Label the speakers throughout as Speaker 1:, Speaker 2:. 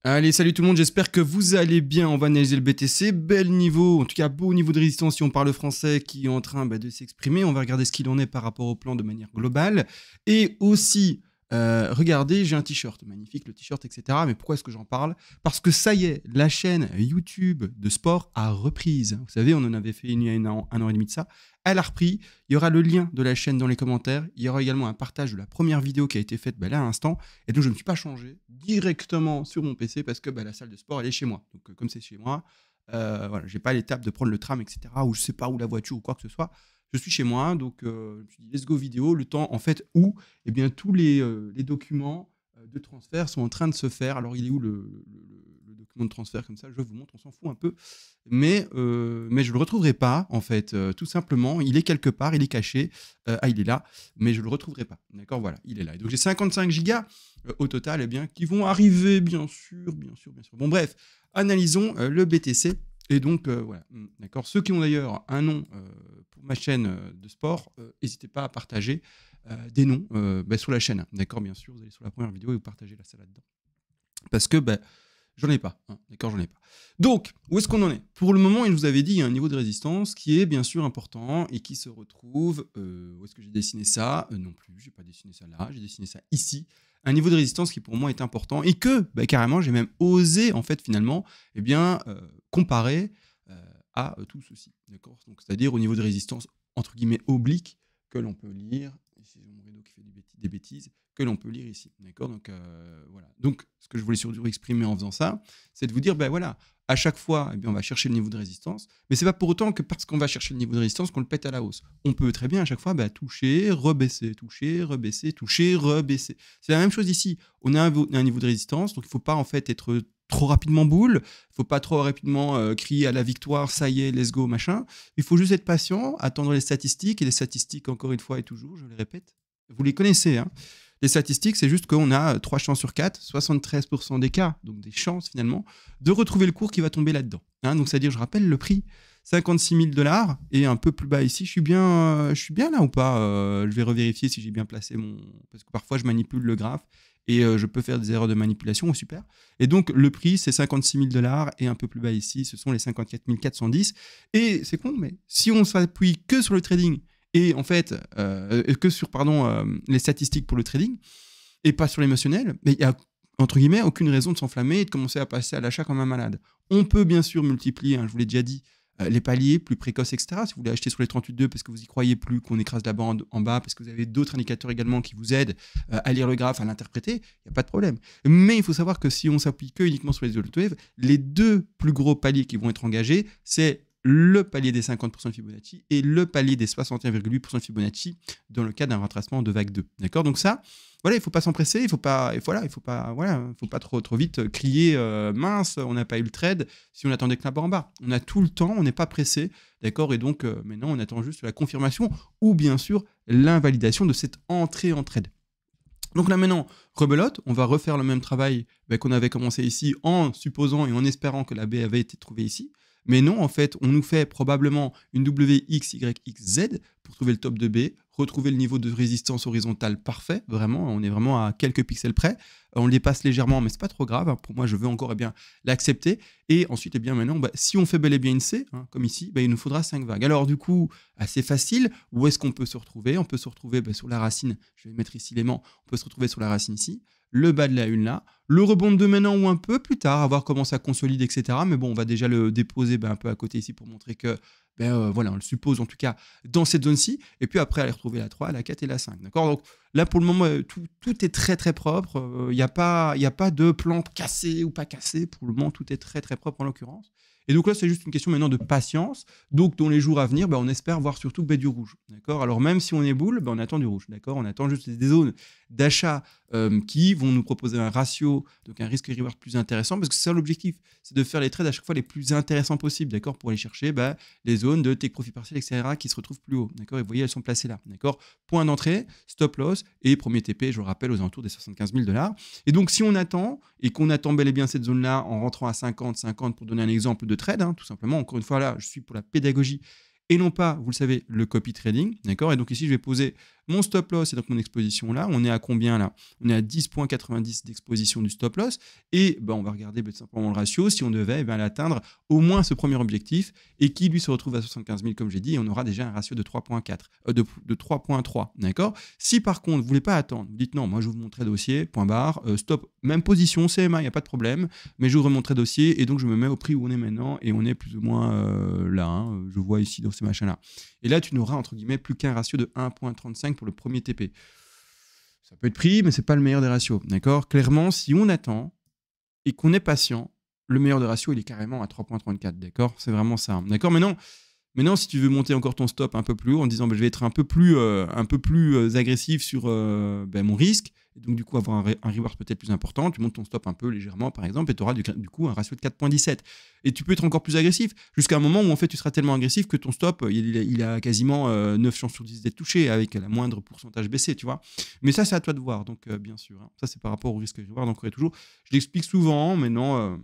Speaker 1: Allez, salut tout le monde, j'espère que vous allez bien. On va analyser le BTC, bel niveau, en tout cas beau niveau de résistance si on parle français qui est en train de s'exprimer. On va regarder ce qu'il en est par rapport au plan de manière globale. Et aussi, regardez, j'ai un t-shirt, magnifique le t-shirt, etc. Mais pourquoi est-ce que j'en parle? Parce que ça y est, la chaîne YouTube de sport a reprise. Vous savez, on en avait fait il y a un an et demi de ça. Elle a repris. Il y aura le lien de la chaîne dans les commentaires. Il y aura également un partage de la première vidéo qui a été faite là à l'instant. Et donc, je ne me suis pas changé directement sur mon PC parce que la salle de sport, elle est chez moi. Donc, comme c'est chez moi, voilà, je n'ai pas l'étape de prendre le tram, etc. ou je ne sais pas où la voiture ou quoi que ce soit. Je suis chez moi, donc je me suis dit, let's go vidéo. Le temps, en fait, où eh bien, tous les documents de transfert sont en train de se faire. Alors, il est où le document de transfert comme ça? Je vous montre, on s'en fout un peu. Mais je ne le retrouverai pas, en fait, tout simplement. Il est quelque part, il est caché. Il est là, mais je ne le retrouverai pas. D'accord, voilà, il est là. Et donc, j'ai 55 gigas au total, eh bien, qui vont arriver, bien sûr, bien sûr, bien sûr. Bon, bref, analysons le BTC. Et donc, voilà, d'accord. Ceux qui ont d'ailleurs un nom pour ma chaîne de sport, n'hésitez pas à partager des noms sur la chaîne. D'accord, bien sûr, vous allez sur la première vidéo et vous partagez la salle là-dedans. Parce que j'en ai pas. D'accord, j'en ai pas. Donc, où est-ce qu'on en est? Pour le moment, je vous avais dit, il y a un niveau de résistance qui est bien sûr important et qui se retrouve. Où est-ce que j'ai dessiné ça? Non plus, j'ai pas dessiné ça là, j'ai dessiné ça ici. Un niveau de résistance qui pour moi est important et que carrément j'ai même osé en fait finalement comparer à tout ceci. D'accord, donc c'est-à-dire au niveau de résistance entre guillemets oblique que l'on peut lire. Ici, j'ai mon rideau qui fait des bêtises que l'on peut lire ici. D'accord, donc voilà. Donc ce que je voulais surtout exprimer en faisant ça, c'est de vous dire voilà, à chaque fois, on va chercher le niveau de résistance, mais c'est pas pour autant que parce qu'on va chercher le niveau de résistance qu'on le pète à la hausse. On peut très bien à chaque fois toucher, rebaisser, toucher, rebaisser, toucher, rebaisser. C'est la même chose ici. On a un niveau de résistance, donc il ne faut pas en fait être trop rapidement boule, il ne faut pas trop rapidement crier à la victoire, ça y est, let's go, machin. Il faut juste être patient, attendre les statistiques, et les statistiques, encore une fois et toujours, je les répète, vous les connaissez, hein. Les statistiques, c'est juste qu'on a 3 chances sur 4, 73% des cas, donc des chances finalement, de retrouver le cours qui va tomber là-dedans. Hein, donc c'est-à-dire, je rappelle le prix, 56 000 $, et un peu plus bas ici, je suis bien là ou pas? Je vais revérifier si j'ai bien placé mon... Parce que parfois, je manipule le graphe, et je peux faire des erreurs de manipulation, super. Et donc, le prix, c'est 56 000 $, et un peu plus bas ici, ce sont les 54 410. Et c'est con, mais si on s'appuie que sur le trading, et en fait, que sur les statistiques pour le trading, et pas sur l'émotionnel, mais il y a, entre guillemets, aucune raison de s'enflammer et de commencer à passer à l'achat comme un malade. On peut bien sûr multiplier, je vous l'ai déjà dit, les paliers plus précoces, etc. Si vous voulez acheter sur les 38,2 parce que vous y croyez plus, qu'on écrase la bande en bas, parce que vous avez d'autres indicateurs également qui vous aident à lire le graphe, à l'interpréter, il n'y a pas de problème. Mais il faut savoir que si on s'appuie que uniquement sur les Wave, les deux plus gros paliers qui vont être engagés, c'est le palier des 50% de Fibonacci et le palier des 61,8% de Fibonacci dans le cas d'un retracement de vague 2. D'accord? Donc ça, voilà, il ne faut pas s'empresser, il ne faut pas trop vite crier mince, on n'a pas eu le trade si on attendait que là-bas en bas. On a tout le temps, on n'est pas pressé, d'accord? Et donc maintenant, on attend juste la confirmation ou bien sûr l'invalidation de cette entrée en trade. Donc là maintenant, rebelote, on va refaire le même travail qu'on avait commencé ici en supposant et en espérant que la B avait été trouvée ici. Mais non, en fait, on nous fait probablement une WXYXZ pour trouver le top de B, retrouver le niveau de résistance horizontale parfait, vraiment, on est vraiment à quelques pixels près. On le dépasse légèrement, mais c'est pas trop grave. Pour moi, je veux encore l'accepter. Et ensuite, maintenant, si on fait bel et bien une C, comme ici, il nous faudra 5 vagues. Alors du coup, assez facile, où est-ce qu'on peut se retrouver? On peut se retrouver sur la racine, je vais mettre ici l'aimant, on peut se retrouver sur la racine ici, le bas de la une là, le rebond de maintenant ou un peu plus tard, à voir comment ça consolide, etc. Mais bon, on va déjà le déposer un peu à côté ici pour montrer que, voilà, on le suppose en tout cas dans cette zone-ci. Et puis après, aller retrouver la 3, la 4 et la 5. D'accord? Donc là, pour le moment, tout est très très propre. Il n'y a pas de plante cassée ou pas cassée. Pour le moment, tout est très très propre en l'occurrence. Et donc là, c'est juste une question maintenant de patience. Donc, dans les jours à venir, on espère voir surtout du rouge. D'accord? Alors, même si on est boule, on attend du rouge. D'accord? On attend juste des zones d'achat qui vont nous proposer un ratio, donc un risque-reward plus intéressant, parce que c'est ça l'objectif, c'est de faire les trades à chaque fois les plus intéressants possibles, d'accord? Pour aller chercher les zones de take profit partiel, etc., qui se retrouvent plus haut. D'accord? Et vous voyez, elles sont placées là. D'accord? Point d'entrée, stop loss et premier TP, je le rappelle, aux alentours des 75 000 $. Et donc, si on attend, et qu'on attend bel et bien cette zone-là en rentrant à 50 pour donner un exemple de trade, tout simplement, encore une fois, là, je suis pour la pédagogie et non pas, vous le savez, le copy trading, d'accord? Et donc ici, je vais poser mon stop loss et donc mon exposition là. On est à combien là? On est à 10,90 d'exposition du stop loss et on va regarder simplement le ratio si on devait l'atteindre au moins ce premier objectif et qui lui se retrouve à 75 000 comme j'ai dit et on aura déjà un ratio de 3,4, de 3,3, d'accord? Si par contre, vous ne voulez pas attendre, vous dites non, moi je vous montrer dossier, point barre, stop, même position, CMA, il n'y a pas de problème, mais je vous remontrerai dossier et donc je me mets au prix où on est maintenant et on est plus ou moins là, hein, je vois ici dans ces machins-là. Et là, tu n'auras entre guillemets plus qu'un ratio de 1,35 pour le premier TP. Ça peut être pris, mais ce n'est pas le meilleur des ratios, d'accord? Clairement, si on attend et qu'on est patient, le meilleur des ratios, il est carrément à 3,34, d'accord? C'est vraiment ça, d'accord? Maintenant, si tu veux monter encore ton stop un peu plus haut en disant je vais être un peu plus agressif sur mon risque, et donc du coup avoir un reward peut-être plus important, tu montes ton stop un peu légèrement par exemple, et tu auras du coup un ratio de 4,17. Et tu peux être encore plus agressif, jusqu'à un moment où en fait tu seras tellement agressif que ton stop, il a quasiment 9 chances sur 10 d'être touché, avec la moindre pourcentage baissé, tu vois. Mais ça, c'est à toi de voir, donc bien sûr. Hein. Ça, c'est par rapport au risque reward, encore et toujours. Je l'explique souvent, mais non...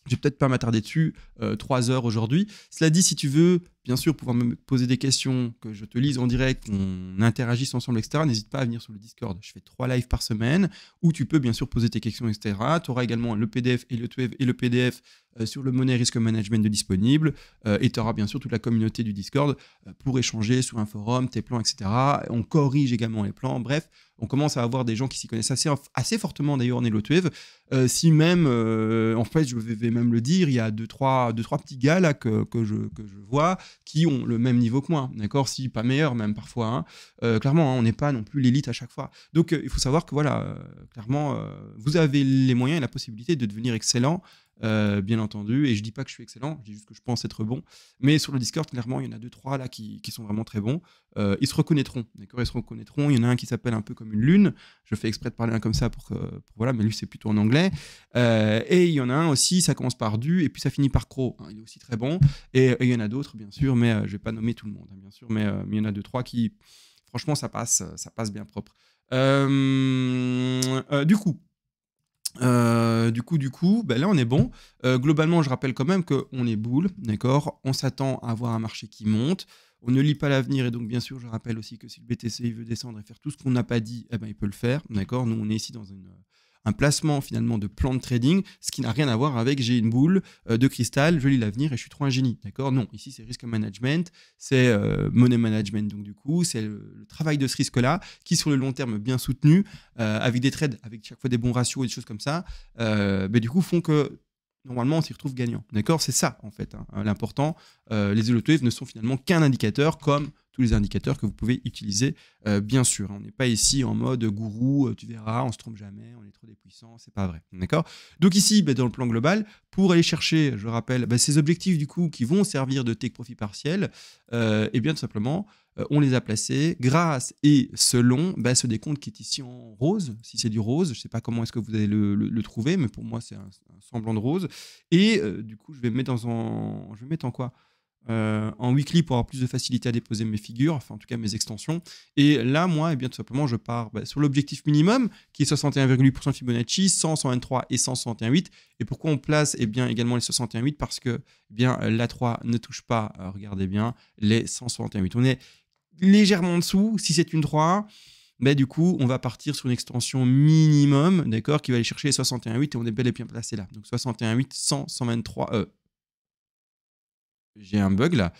Speaker 1: je vais peut-être pas m'attarder dessus 3 heures aujourd'hui. Cela dit, si tu veux, bien sûr, pouvoir me poser des questions, que je te lise en direct, qu'on interagisse ensemble, etc., n'hésite pas à venir sur le Discord. Je fais 3 lives par semaine où tu peux bien sûr poser tes questions, etc. Tu auras également le PDF et le PDF sur le Money Risk Management de disponible. Et tu auras bien sûr toute la communauté du Discord pour échanger sur un forum, tes plans, etc. On corrige également les plans. Bref, on commence à avoir des gens qui s'y connaissent assez fortement d'ailleurs en Hello2Ev. Si même, en fait, je vais même le dire, il y a deux, trois petits gars là que je vois qui ont le même niveau que moi, d'accord? Si pas meilleur même parfois. Hein. Clairement, hein, on n'est pas non plus l'élite à chaque fois. Donc, il faut savoir que voilà, clairement, vous avez les moyens et la possibilité de devenir excellent. Bien entendu, et je dis pas que je suis excellent, je dis juste que je pense être bon, mais sur le Discord, clairement, il y en a 2-3 là qui sont vraiment très bons. Ils se reconnaîtront, d'accord? Ils se reconnaîtront. Il y en a un qui s'appelle un peu comme une lune. Je fais exprès de parler un comme ça pour voilà, mais lui c'est plutôt en anglais. Et il y en a un aussi, ça commence par du et puis ça finit par cro. Hein, il est aussi très bon. Et il y en a d'autres, bien sûr, mais je vais pas nommer tout le monde, hein, bien sûr, mais il y en a 2-3 qui, franchement, ça passe bien propre. Du coup, là on est bon. Globalement, je rappelle quand même qu'on est bull, d'accord? On s'attend à avoir un marché qui monte. On ne lit pas l'avenir et donc bien sûr, je rappelle aussi que si le BTC il veut descendre et faire tout ce qu'on n'a pas dit, il peut le faire, d'accord? Nous, on est ici dans un placement finalement de plan de trading, ce qui n'a rien à voir avec j'ai une boule de cristal, je lis l'avenir et je suis trop un génie, d'accord? Non, ici c'est risk management, c'est money management, donc du coup c'est le travail de ce risque-là qui sur le long terme bien soutenu, avec des trades, avec chaque fois des bons ratios et des choses comme ça, du coup font que normalement on s'y retrouve gagnant, d'accord? C'est ça en fait, hein, l'important. Les Hello2Ev ne sont finalement qu'un indicateur comme tous les indicateurs que vous pouvez utiliser, bien sûr. On n'est pas ici en mode gourou, tu verras, on se trompe jamais, on est trop des puissants, c'est pas vrai, d'accord? Donc ici, dans le plan global, pour aller chercher, je rappelle, ces objectifs du coup qui vont servir de take profit partiel, et bien tout simplement, on les a placés grâce et selon ce décompte qui est ici en rose, si c'est du rose, je ne sais pas comment est-ce que vous allez le trouver, mais pour moi c'est un semblant de rose, et du coup je vais mettre en quoi? En weekly pour avoir plus de facilité à déposer mes figures, enfin en tout cas mes extensions. Et là, moi, bien tout simplement, je pars sur l'objectif minimum qui est 61,8% Fibonacci, 100, 123 et 161,8. Et pourquoi on place bien également les 61,8? Parce que l'A3 ne touche pas, regardez bien, les 161,8. On est légèrement en dessous. Si c'est une 3, du coup, on va partir sur une extension minimum, d'accord, qui va aller chercher les 61,8 et on est bel et bien placé là. Donc 61,8, 100, 123, j'ai un bug là.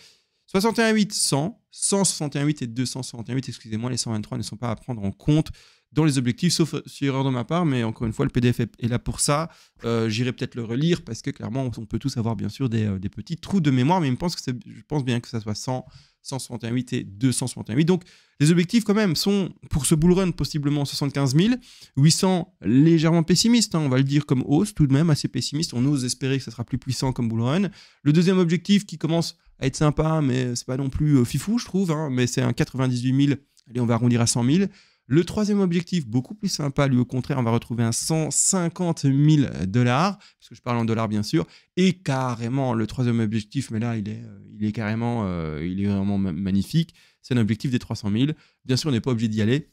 Speaker 1: 61,8, 100, 161,8 et 261,8, excusez-moi, les 123 ne sont pas à prendre en compte dans les objectifs, sauf si erreur de ma part, mais encore une fois, le PDF est là pour ça. J'irai peut-être le relire parce que clairement, on peut tous avoir bien sûr des petits trous de mémoire, mais je pense bien que ça soit 100, 161,8 et 261,8. Donc, les objectifs quand même sont, pour ce bull run, possiblement 75 000, 800 légèrement pessimiste, hein, on va le dire comme hausse tout de même, assez pessimiste. On ose espérer que ça sera plus puissant comme bull run. Le deuxième objectif qui commence à être sympa, mais c'est pas non plus fifou, je trouve, hein, mais c'est un 98 000, allez, on va arrondir à 100 000. Le troisième objectif, beaucoup plus sympa, lui au contraire, on va retrouver un 150 000 $, parce que je parle en dollars bien sûr, et carrément le troisième objectif, mais là il est carrément, il est vraiment magnifique, c'est un objectif des 300 000. Bien sûr, on n'est pas obligé d'y aller.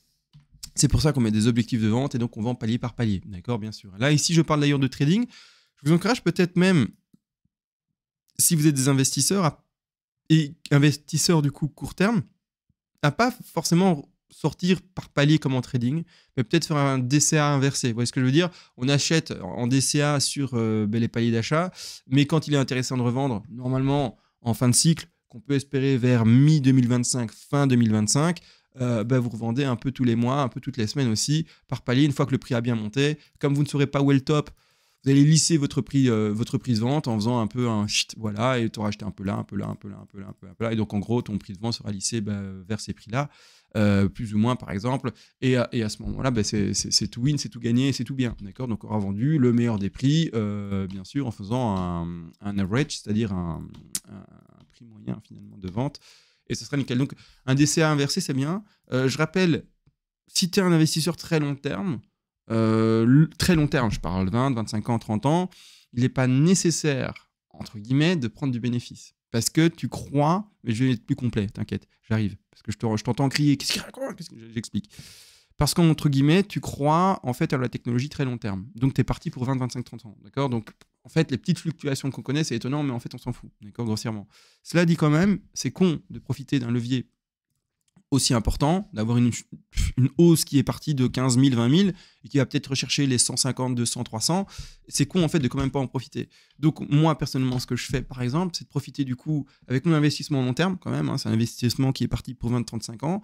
Speaker 1: C'est pour ça qu'on met des objectifs de vente et donc on vend palier par palier, d'accord, bien sûr. Là ici, je parle d'ailleurs de trading. Je vous encourage peut-être même, si vous êtes des investisseurs, à Et investisseur du coup court terme, à pas forcément sortir par palier comme en trading, mais peut-être faire un DCA inversé. Vous voyez ce que je veux dire? On achète en DCA sur les paliers d'achat, mais quand il est intéressant de revendre, normalement en fin de cycle, qu'on peut espérer vers mi-2025, fin 2025, vous revendez un peu tous les mois, un peu toutes les semaines aussi, par palier, une fois que le prix a bien monté. Comme vous ne saurez pas où est le top, vous allez lisser votre prix de vente en faisant un peu un chut, voilà, et tu auras acheté un peu là, un peu là, un peu là, un peu là, un peu là, un peu là. Et donc, en gros, ton prix de vente sera lissé vers ces prix-là, plus ou moins, par exemple. Et à ce moment-là, c'est tout win, c'est tout gagné, c'est tout bien. D'accord? Donc, on aura vendu le meilleur des prix, bien sûr, en faisant un average, c'est-à-dire un prix moyen, finalement, de vente. Et ce sera nickel. Donc, un DCA inversé, c'est bien. Je rappelle, si tu es un investisseur très long terme, je parle 20, 25 ans, 30 ans, il n'est pas nécessaire, entre guillemets, de prendre du bénéfice. Parce que tu crois, mais je vais être plus complet, t'inquiète, j'arrive. Parce que je t'entends crier, qu'est-ce qu'il raconte? J'explique. Parce qu'entre guillemets, tu crois en fait à la technologie très long terme. Donc tu es parti pour 20, 25, 30 ans. D'accord? Donc en fait, les petites fluctuations qu'on connaît, c'est étonnant, mais en fait, on s'en fout. D'accord? Grossièrement. Cela dit quand même, c'est con de profiter d'un levier aussi important, d'avoir une hausse qui est partie de 15 000, 20 000 et qui va peut-être rechercher les 150, 200, 300, c'est con en fait de quand même pas en profiter. Donc moi personnellement, ce que je fais par exemple, c'est de profiter du coup avec mon investissement long terme quand même, hein, c'est un investissement qui est parti pour 20-35 ans,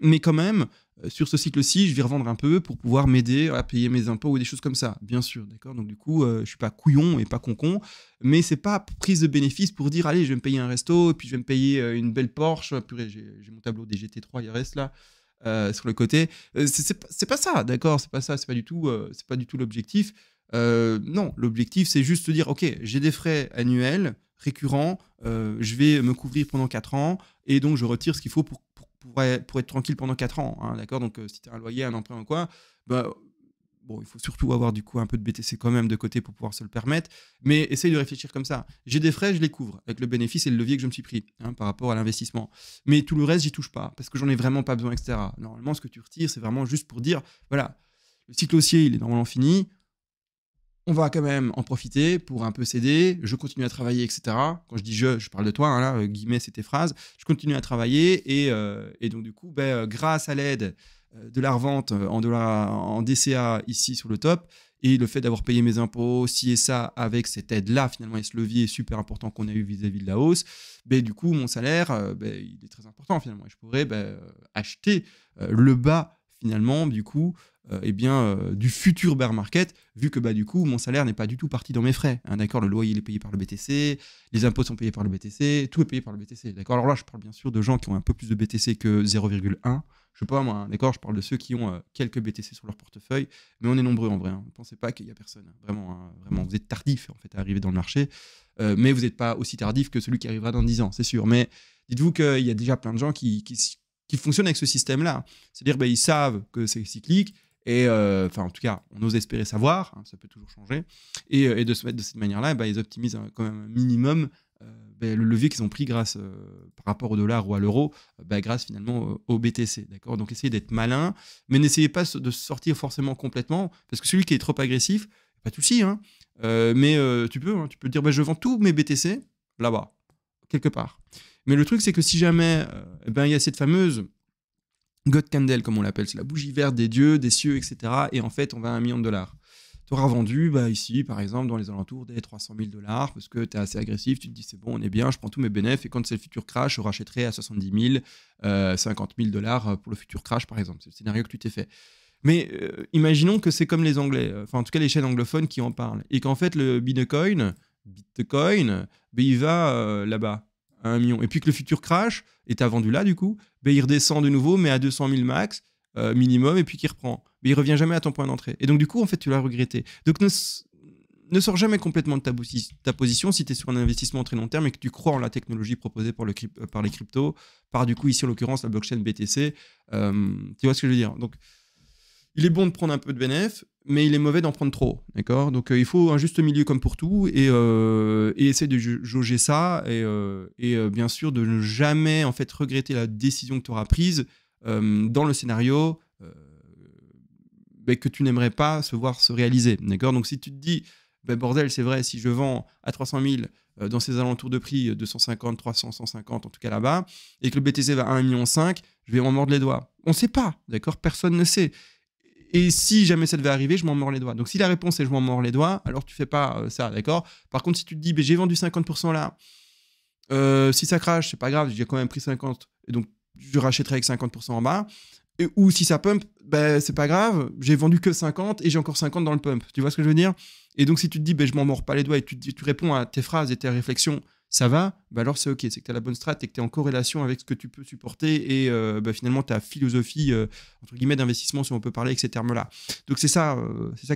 Speaker 1: mais quand même, sur ce cycle-ci, je vais revendre un peu pour pouvoir m'aider à payer mes impôts ou des choses comme ça, bien sûr, d'accord. Donc du coup, je suis pas couillon et pas concon, mais c'est pas prise de bénéfice pour dire allez, je vais me payer un resto et puis je vais me payer une belle Porsche. Purée, j'ai mon tableau des GT3, il reste là sur le côté. C'est pas ça, d'accord. C'est pas ça. C'est pas du tout l'objectif. Non, l'objectif c'est juste de dire ok, j'ai des frais annuels récurrents, je vais me couvrir pendant 4 ans et donc je retire ce qu'il faut pour être tranquille pendant 4 ans, hein, d'accord. Donc si tu as un loyer, un emprunt ou quoi, bon, il faut surtout avoir du coup un peu de BTC quand même de côté pour pouvoir se le permettre, mais essaye de réfléchir comme ça. J'ai des frais, je les couvre avec le bénéfice et le levier que je me suis pris, hein, par rapport à l'investissement. Mais tout le reste, j'y touche pas parce que j'en ai vraiment pas besoin, etc. Normalement, ce que tu retires, c'est vraiment juste pour dire, voilà, le cycle haussier, il est normalement fini. On va quand même en profiter pour un peu s'aider. Je continue à travailler, etc. Quand je dis je parle de toi, hein, là, guillemets, c'est tes phrases. Je continue à travailler et donc, du coup, grâce à l'aide de la revente en DCA ici sur le top et le fait d'avoir payé mes impôts, ci et ça, avec cette aide-là, finalement, et ce levier super important qu'on a eu vis-à-vis de la hausse, du coup, mon salaire, il est très important finalement. Et je pourrais acheter le bas finalement, du coup, du futur bear market, vu que du coup, mon salaire n'est pas du tout parti dans mes frais. Hein, d'accord, le loyer il est payé par le BTC, les impôts sont payés par le BTC, tout est payé par le BTC. D'accord, alors là, je parle bien sûr de gens qui ont un peu plus de BTC que 0,1. Je sais pas moi, hein, d'accord, je parle de ceux qui ont quelques BTC sur leur portefeuille, mais on est nombreux en vrai. Hein. Ne pensez pas qu'il y a personne. Hein. Vraiment, hein, vraiment, vous êtes tardif en fait à arriver dans le marché, mais vous n'êtes pas aussi tardif que celui qui arrivera dans 10 ans, c'est sûr. Mais dites-vous qu'il y a déjà plein de gens qui fonctionnent avec ce système-là. C'est-à-dire, ils savent que c'est cyclique. Et en tout cas, on ose espérer savoir, hein, ça peut toujours changer. Et de se mettre de cette manière-là, ils optimisent quand même un minimum le levier qu'ils ont pris grâce, par rapport au dollar ou à l'euro, grâce finalement au BTC. D'accord. Donc essayez d'être malin, mais n'essayez pas de sortir forcément complètement, parce que celui qui est trop agressif, pas de souci, hein, mais tu peux dire je vends tous mes BTC là-bas, quelque part. Mais le truc, c'est que si jamais il y a cette fameuse God Candle, comme on l'appelle, c'est la bougie verte des dieux, des cieux, etc. Et en fait, on va à $1 million. Tu auras vendu ici, par exemple, dans les alentours des 300 000 $, parce que tu es assez agressif, tu te dis c'est bon, on est bien, je prends tous mes bénéfices, et quand c'est le futur crash, je rachèterai à 70 000, 50 000 $ pour le futur crash, par exemple. C'est le scénario que tu t'es fait. Mais imaginons que c'est comme les Anglais, enfin en tout cas les chaînes anglophones qui en parlent, et qu'en fait le Bitcoin, il va là-bas à 1 million. Et puis que le futur crash, et tu as vendu là du coup, il redescend de nouveau, mais à 200 000 max, minimum, et puis qu'il reprend. Mais il revient jamais à ton point d'entrée. Et donc du coup, en fait, tu l'as regretté. Donc ne sors jamais complètement de ta position si tu es sur un investissement très long terme et que tu crois en la technologie proposée par les cryptos, par du coup ici en l'occurrence la blockchain BTC. Tu vois ce que je veux dire? Donc il est bon de prendre un peu de bénéfice, mais il est mauvais d'en prendre trop, d'accord? Donc il faut un juste milieu comme pour tout et essayer de jauger ça et bien sûr de ne jamais en fait regretter la décision que tu auras prise dans le scénario que tu n'aimerais pas se voir se réaliser, d'accord? Donc si tu te dis Ben bordel, c'est vrai, si je vends à 300 000 dans ces alentours de prix, 250, 300, 150, en tout cas là-bas, et que le BTC va à 1,5 million, je vais m'en mordre les doigts. On ne sait pas, d'accord? Personne ne sait. Et si jamais ça devait arriver, je m'en mords les doigts. Donc si la réponse est je m'en mords les doigts, alors tu fais pas ça, d'accord? Par contre, si tu te dis, ben, j'ai vendu 50% là, si ça crache, c'est pas grave, j'ai quand même pris 50, et donc je rachèterai avec 50% en bas. Ou si ça pump, ben, c'est pas grave, j'ai vendu que 50 et j'ai encore 50 dans le pump. Tu vois ce que je veux dire? Et donc si tu te dis, ben, je m'en mords pas les doigts et tu réponds à tes phrases et tes réflexions, ça va, ben alors c'est ok, c'est que tu as la bonne strat et que tu es en corrélation avec ce que tu peux supporter et ben, finalement ta philosophie entre guillemets d'investissement, si on peut parler avec ces termes-là. Donc c'est ça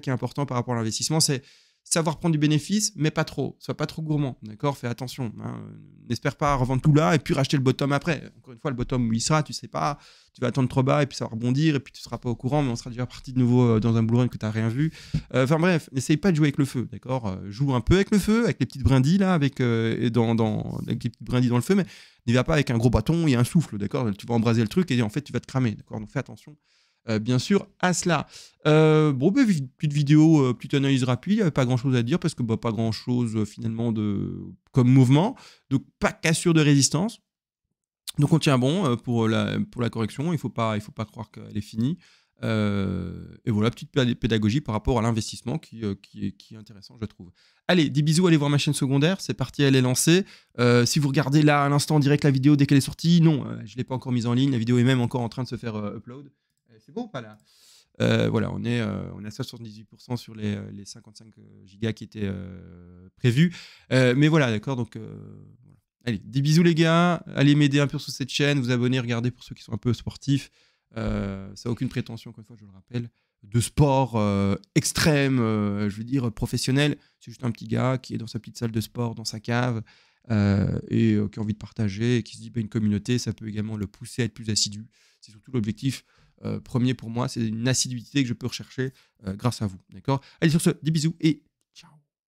Speaker 1: qui est important par rapport à l'investissement, c'est savoir prendre du bénéfice, mais pas trop. Sois pas trop gourmand, d'accord? Fais attention. Hein. N'espère pas revendre tout là et puis racheter le bottom après. Encore une fois, le bottom où il sera, tu sais pas. Tu vas attendre trop bas et puis ça va rebondir et puis tu seras pas au courant, mais on sera déjà parti de nouveau dans un bull run que tu n'as rien vu. Enfin bref, n'essaye pas de jouer avec le feu, d'accord? Joue un peu avec le feu, avec les petites brindilles là, avec les petites brindilles dans le feu, mais n'y va pas avec un gros bâton et un souffle, d'accord? Tu vas embraser le truc et en fait tu vas te cramer, d'accord? Donc fais attention. Bien sûr, à cela. Bon, bah, petite vidéo, petite analyse rapide, il n'y avait pas grand-chose à dire parce que bah, pas grand-chose finalement comme mouvement. Donc, pas cassure de résistance. Donc, on tient bon pour la correction. Il ne faut pas croire qu'elle est finie. Et voilà, petite pédagogie par rapport à l'investissement qui est intéressant, je trouve. Allez, des bisous, allez voir ma chaîne secondaire. C'est parti, elle est lancée. Si vous regardez là à l'instant en direct la vidéo dès qu'elle est sortie, non, je ne l'ai pas encore mise en ligne. La vidéo est même encore en train de se faire upload. C'est bon ou pas là? Voilà, on est à 78% sur les 55 gigas qui étaient prévus. Mais voilà, d'accord, donc voilà. Allez, des bisous les gars, allez m'aider un peu sur cette chaîne, vous abonner, regardez pour ceux qui sont un peu sportifs. Ça n'a aucune prétention, encore une fois, je le rappelle, de sport extrême, je veux dire professionnel. C'est juste un petit gars qui est dans sa petite salle de sport, dans sa cave, et qui a envie de partager, et qui se dit, bah, une communauté, ça peut également le pousser à être plus assidu. C'est surtout l'objectif premier pour moi, c'est une assiduité que je peux rechercher grâce à vous. D'accord? Allez, sur ce, des bisous et